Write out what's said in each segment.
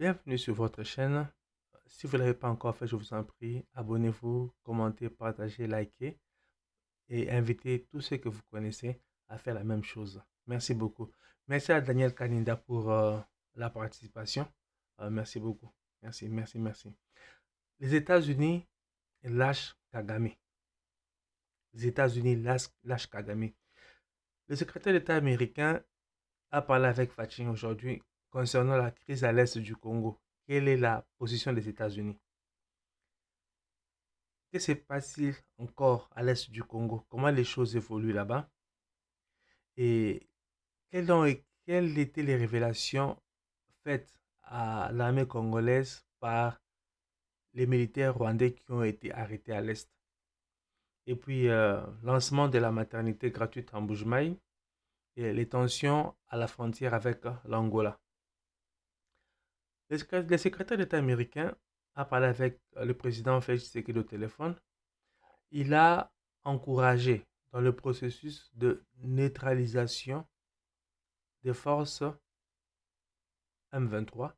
Bienvenue sur votre chaîne. Si vous ne l'avez pas encore fait, je vous en prie, abonnez-vous, commentez, partagez, likez et invitez tous ceux que vous connaissez à faire la même chose. Merci beaucoup. Merci à Daniel Kaninda pour la participation. Merci beaucoup. Merci, merci, merci. Les États-Unis lâchent Kagame. Les États-Unis lâchent Kagame. Le secrétaire d'État américain a parlé avec Fachin aujourd'hui concernant la crise à l'est du Congo. Quelle est la position des États-Unis? Que se passe-t-il encore à l'est du Congo? Comment les choses évoluent là-bas? Et quelles étaient les révélations faites à l'armée congolaise par les militaires rwandais qui ont été arrêtés à l'est? Et puis, lancement de la maternité gratuite en Bujumaï et les tensions à la frontière avec l'Angola. Le secrétaire d'État américain a parlé avec le président Félix Tshisekedi au téléphone. Il a encouragé dans le processus de neutralisation des forces M23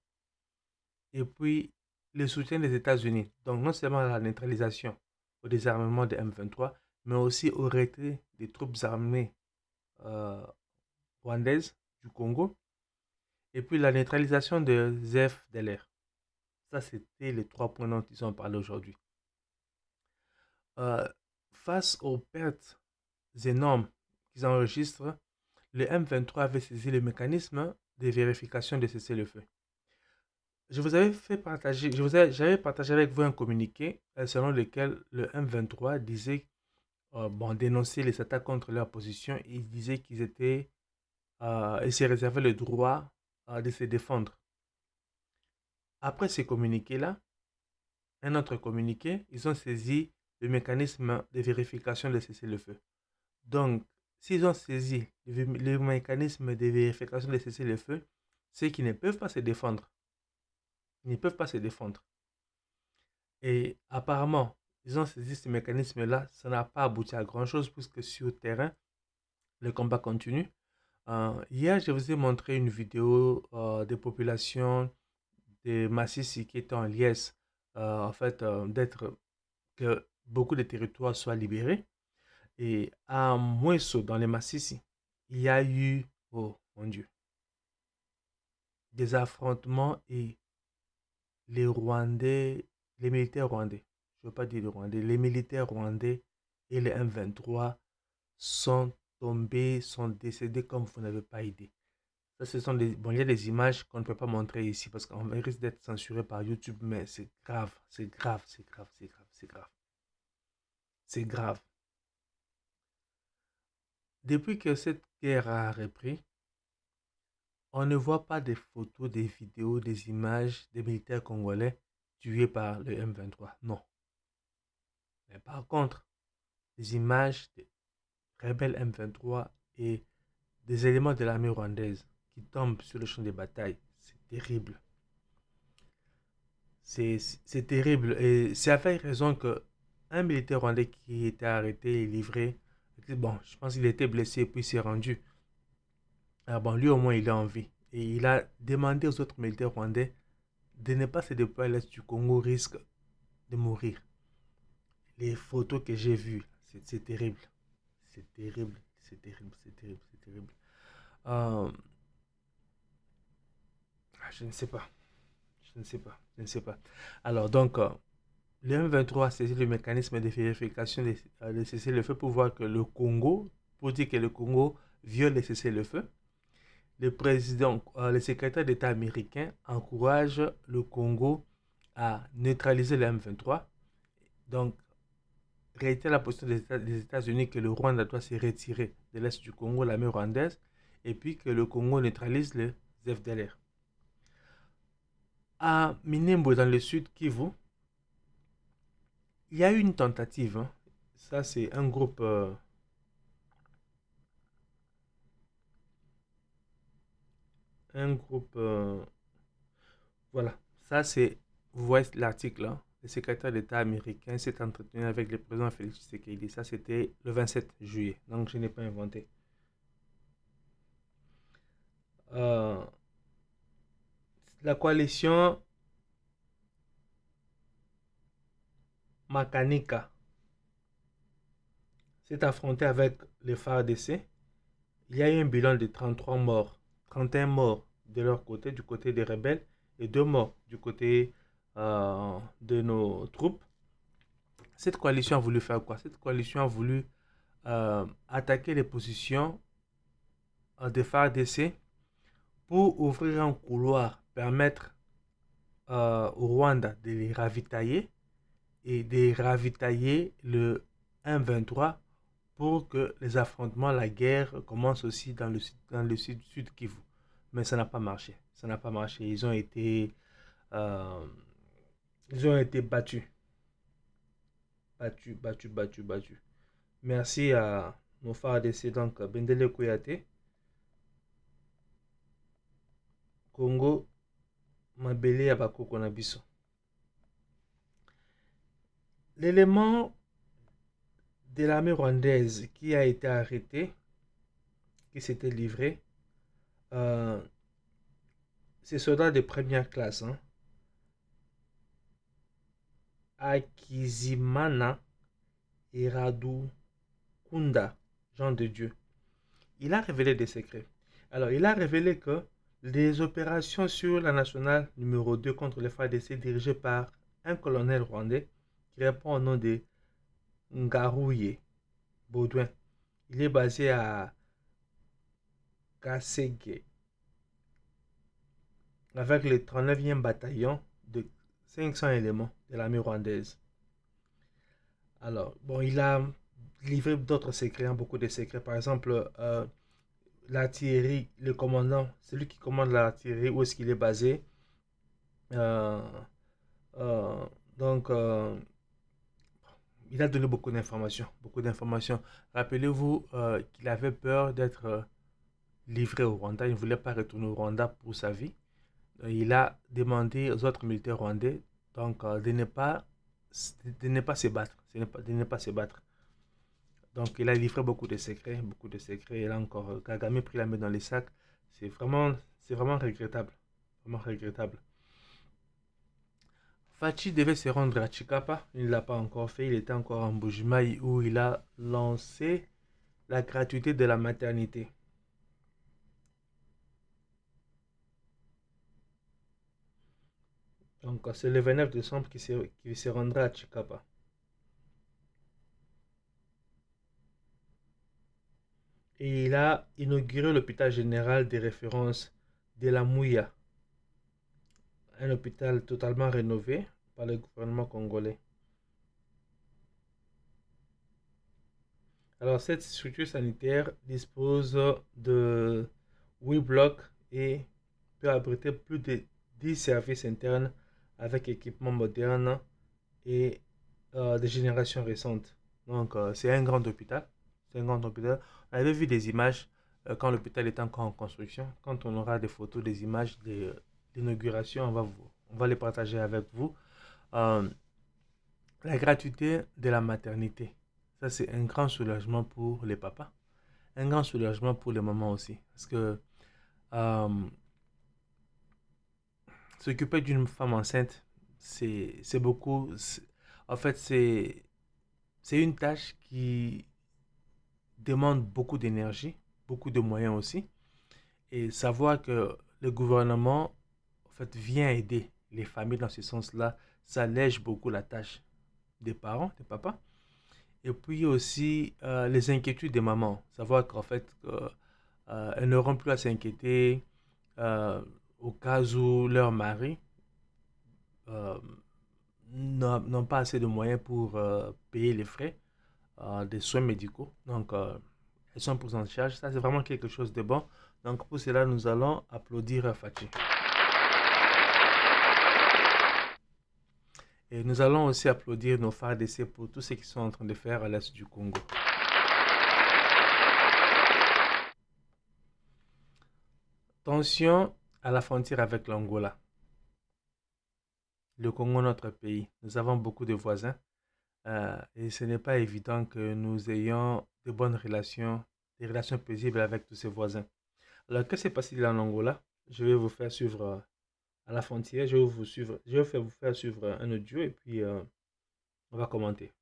et puis le soutien des États-Unis. Donc non seulement la neutralisation au désarmement des M23, mais aussi au retrait des troupes armées euh, rwandaises du Congo et puis la neutralisation des FDLR. Ça, c'était les 3 points dont ils ont parlé aujourd'hui. Euh, Face aux pertes énormes qu'ils enregistrent, le M23 avait saisi le mécanisme de vérification de cessez-le-feu. J'avais partagé avec vous un communiqué selon lequel le M23 disait, dénoncer les attaques contre leur position. Il disait qu'ils étaient, et se réservaient le droit de se défendre. Après ce communiqué-là, un autre communiqué, ils ont saisi le mécanisme de vérification de cessez-le-feu. Donc, s'ils ont saisi le mécanisme de vérification de cessez-le-feu, c'est qu'ils ne peuvent pas se défendre. Ils ne peuvent pas se défendre. Et apparemment, ils ont saisi ce mécanisme-là. Ça n'a pas abouti à grand-chose puisque sur le terrain, le combat continue. Hier, je vous ai montré une vidéo des populations de Massissi qui étaient en liesse, en fait, que beaucoup de territoires soient libérés. Et à Mouesso, dans les Massissi, il y a eu, oh mon Dieu, des affrontements et les Rwandais, les militaires rwandais, je ne veux pas dire les Rwandais, les militaires rwandais et les M23 sont tombés, sont décédés comme vous n'avez pas idée. Ça, bon, il y a des images qu'on ne peut pas montrer ici parce qu'on risque d'être censuré par YouTube, mais c'est grave, c'est grave, c'est grave, c'est grave, c'est grave. C'est grave. Depuis que cette guerre a repris, on ne voit pas des photos, des vidéos, des images des militaires congolais tués par le M23. Non. Mais par contre, des images des rebelles M23 et des éléments de l'armée rwandaise qui tombent sur le champ de bataille, c'est terrible. C'est terrible. Et c'est avec raison que un militaire rwandais qui était arrêté et livré, bon, je pense qu'il était blessé et puis s'est rendu. Ah bon, lui au moins il est en vie. Et il a demandé aux autres militaires rwandais de ne pas se déployer à l'est du Congo, risque de mourir. Les photos que j'ai vues, c'est terrible. C'est terrible, c'est terrible, c'est terrible, c'est terrible. Euh, je ne sais pas, je ne sais pas, je ne sais pas. Alors donc, le M23 a saisi le mécanisme de vérification de cessez-le-feu pour voir que le Congo, pour dire que le Congo viole le cessez-le-feu. Le secrétaire d'État américain encourage le Congo à neutraliser le M23. Donc, réitère la position des États-Unis que le Rwanda doit se retirer de l'est du Congo, la mer rwandaise, et puis que le Congo neutralise les FDLR. À Minembwe, dans le sud Kivu, il y a eu une tentative. Hein. Ça, c'est un groupe. Un groupe. Voilà. Ça, c'est. Vous voyez l'article. Hein. Le secrétaire d'État américain s'est entretenu avec le président Félix Tshisekedi. Ça, c'était le 27 juillet. Donc, je n'ai pas inventé. la coalition Makanika s'est affrontée avec les FARDC. Il y a eu un bilan de 33 morts, 31 morts de leur côté, du côté des rebelles, et 2 morts du côté de nos troupes. Cette coalition a voulu faire quoi? Cette coalition a voulu attaquer les positions des FARDC pour ouvrir un couloir, permettre au Rwanda de les ravitailler et de ravitailler le M23 pour que les affrontements, la guerre commence aussi dans le sud Kivu. Mais ça n'a pas marché. Ça n'a pas marché. Euh, ils ont été battus. Battus, battus, battus, battus. Merci à nos FARDC, donc Bendele Kouyaté, Congo, Mabele Abakoko Nabiso. L'élément de l'armée rwandaise qui a été arrêté, qui s'était livré, ces soldats de première classe, hein, Akizimana Iradu Kunda, Jean de Dieu. Il a révélé des secrets. Alors, il a révélé que les opérations sur la nationale numéro 2 contre les FARDC dirigées par un colonel rwandais qui répond au nom de Ngarouye Baudouin. Il est basé à Kasege avec le 39e bataillon de 500 éléments de l'armée rwandaise. Alors, bon, il a livré d'autres secrets, hein, beaucoup de secrets. Par exemple, l'artillerie, le commandant, celui qui commande l'artillerie, où est-ce qu'il est basé. Euh, euh, donc, il a donné beaucoup d'informations, beaucoup d'informations. Rappelez-vous qu'il avait peur d'être livré au Rwanda. Il ne voulait pas retourner au Rwanda pour sa vie. Il a demandé aux autres militaires rwandais donc, de ne pas se battre. De ne pas se battre. Donc, il a livré beaucoup de secrets, beaucoup de secrets. Et là encore, Kagame pris la main dans les sacs. C'est vraiment regrettable. Vraiment regrettable. Fachi devait se rendre à Chikapa. Il ne l'a pas encore fait. Il était encore en Bujimaï où il a lancé la gratuité de la maternité. Donc, c'est le 29 décembre qu'il se rendra à Chikapa. Et il a inauguré l'hôpital général de référence de la Mouya, un hôpital totalement rénové par le gouvernement congolais. Alors, cette structure sanitaire dispose de 8 blocs et peut abriter plus de 10 services internes avec équipements modernes et de générations récentes. Donc, c'est un grand hôpital. C'est un grand hôpital. On avait vu des images quand l'hôpital était encore en construction. Quand on aura des photos, des images de l'inauguration, on va les partager avec vous. Euh, la gratuité de la maternité. Ça, c'est un grand soulagement pour les papas. Un grand soulagement pour les mamans aussi. Parce que euh, s'occuper d'une femme enceinte, c'est beaucoup. En fait, c'est une tâche qui demande beaucoup d'énergie, beaucoup de moyens aussi. Et savoir que le gouvernement en fait, vient aider les familles dans ce sens-là, ça allège beaucoup la tâche des parents, des papas. Et puis aussi les inquiétudes des mamans. Savoir qu'en fait, elles n'auront plus à s'inquiéter euh, au cas où leur mari euh, n'ont pas assez de moyens pour payer les frais des soins médicaux. Donc, elles sont prises en charge. Ça, c'est vraiment quelque chose de bon. Donc, pour cela, nous allons applaudir Fatih. Et nous allons aussi applaudir nos FARDC pour tout ce qu'ils sont en train de faire à l'est du Congo. Tension à la frontière avec l'Angola. Le Congo, notre pays. Nous avons beaucoup de voisins et ce n'est pas évident que nous ayons de bonnes relations, des relations paisibles avec tous ces voisins. Alors, qu'est-ce qui s'est passé en Angola? Je vais vous faire suivre à la frontière. Je vais vous suivre, je vais vous faire suivre un audio et puis on va commenter.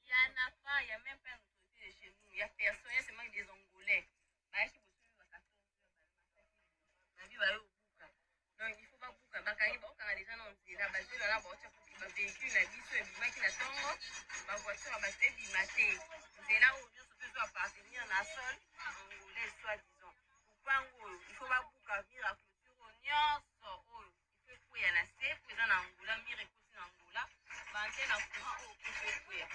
Il n'y en a pas, il n'y a même pas une autorité de chez nous. Il n'y a personne, il y a seulement des Angolais. Donc il faut pas bouca. Bakangi ba okanga déjà na nzela bazelo na ba ocha kuki ba véhicule na biso ebimaki na tongo ba voiture ba se bimate. Nzela oyo nyonso mpe zo appartenir na sol angolais soit disant. Kupango il faut ba bouca mira culture nyonso oyo il faut kuya na se kuya na Angola mira ekosi na Angola ba antenne na courant oyo il faut kuya.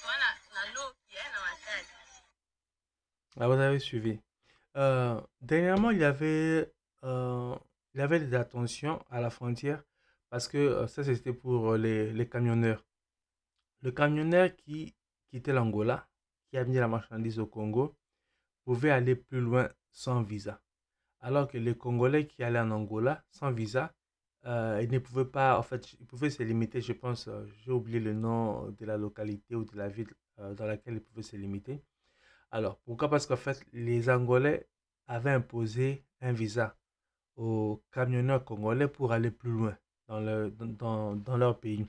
Voilà na loki na matadi. Ah, vous avez suivi. Dernièrement, il y avait des attentions à la frontière parce que ça, c'était pour les camionneurs. Le camionneur qui quittait l'Angola, qui amenait la marchandise au Congo, pouvait aller plus loin sans visa. Alors que les Congolais qui allaient en Angola sans visa, ils ne pouvaient pas, en fait, ils pouvaient se limiter, je pense, j'ai oublié le nom de la localité ou de la ville dans laquelle ils pouvaient se limiter. Alors, pourquoi? Parce qu'en fait, les Angolais avaient imposé un visa aux camionneurs congolais pour aller plus loin dans leur pays.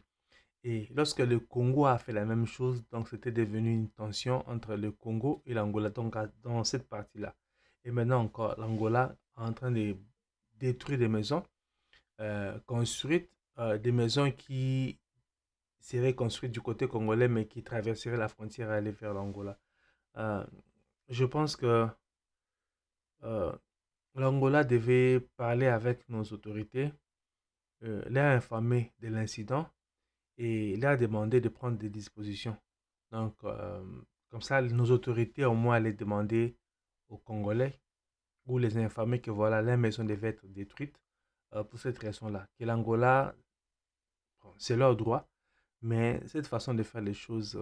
Et lorsque le Congo a fait la même chose, donc c'était devenu une tension entre le Congo et l'Angola, donc dans cette partie-là. Et maintenant encore, l'Angola est en train de détruire des maisons construites, des maisons qui seraient construites du côté congolais, mais qui traverseraient la frontière et aller vers l'Angola. Euh, je pense que euh, l'Angola devait parler avec nos autorités, les informer de l'incident et leur demander de prendre des dispositions. Donc, comme ça, nos autorités au moins allaient demander aux Congolais ou les informer que voilà, la maison devait être détruite pour cette raison-là. Que l'Angola, bon, c'est leur droit, mais cette façon de faire les choses.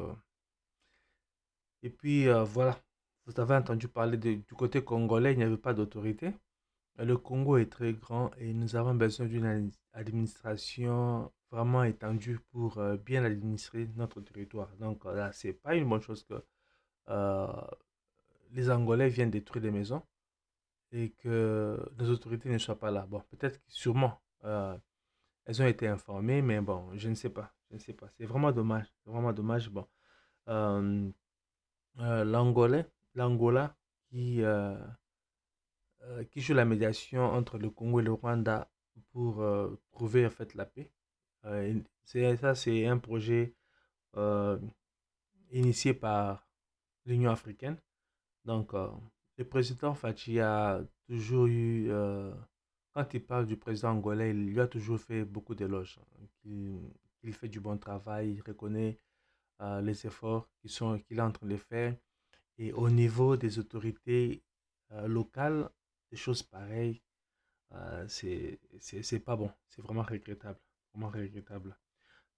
Et puis, voilà, vous avez entendu parler du côté congolais, il n'y avait pas d'autorité. Le Congo est très grand et nous avons besoin d'une administration vraiment étendue pour bien administrer notre territoire. Donc là, c'est pas une bonne chose que euh, les Angolais viennent détruire des maisons et que nos autorités ne soient pas là. Bon, peut-être que sûrement elles ont été informées, mais bon, je ne sais pas. Je ne sais pas. C'est vraiment dommage. C'est vraiment dommage. Bon, euh, l'Angola qui joue la médiation entre le Congo et le Rwanda pour trouver en fait la paix. C'est un projet euh, initié par l'Union africaine. Donc, le président Fachi a toujours eu, quand il parle du président angolais, il lui a toujours fait beaucoup d'éloges. Qu'il fait du bon travail, il reconnaît les efforts qu'il est en train de faire. Et au niveau des autorités locales, des choses pareilles, c'est pas bon. C'est vraiment regrettable. Vraiment regrettable.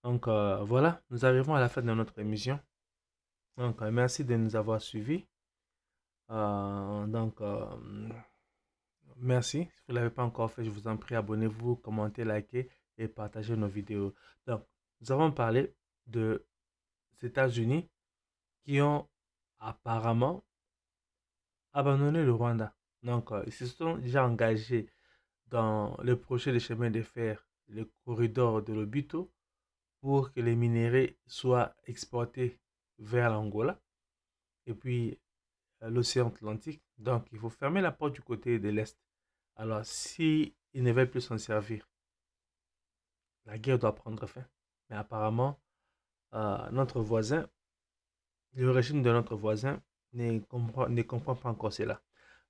Donc voilà, nous arrivons à la fin de notre émission. Donc merci de nous avoir suivis. Donc merci. Si vous ne l'avez pas encore fait, je vous en prie, abonnez-vous, commentez, likez et partagez nos vidéos. Donc, nous avons parlé des États-Unis qui ont apparemment abandonné le Rwanda. Donc, ils se sont déjà engagés dans le projet de chemin de fer, le corridor de l'Obito, pour que les minéraux soient exportés vers l'Angola et puis l'océan Atlantique. Donc, il faut fermer la porte du côté de l'Est. Alors, si ils ne veulent plus s'en servir, la guerre doit prendre fin. Mais apparemment, notre voisin, le régime de notre voisin ne comprend pas encore cela.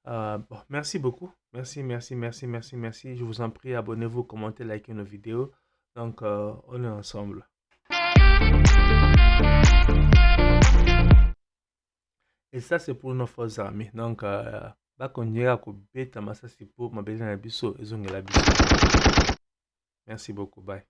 Bon, merci beaucoup. Merci, merci, merci, merci, merci. Je vous en prie, abonnez-vous, commentez, likez nos vidéos. Donc, on est ensemble. Et ça, c'est pour nos forces armées. Donc, merci beaucoup. Bye.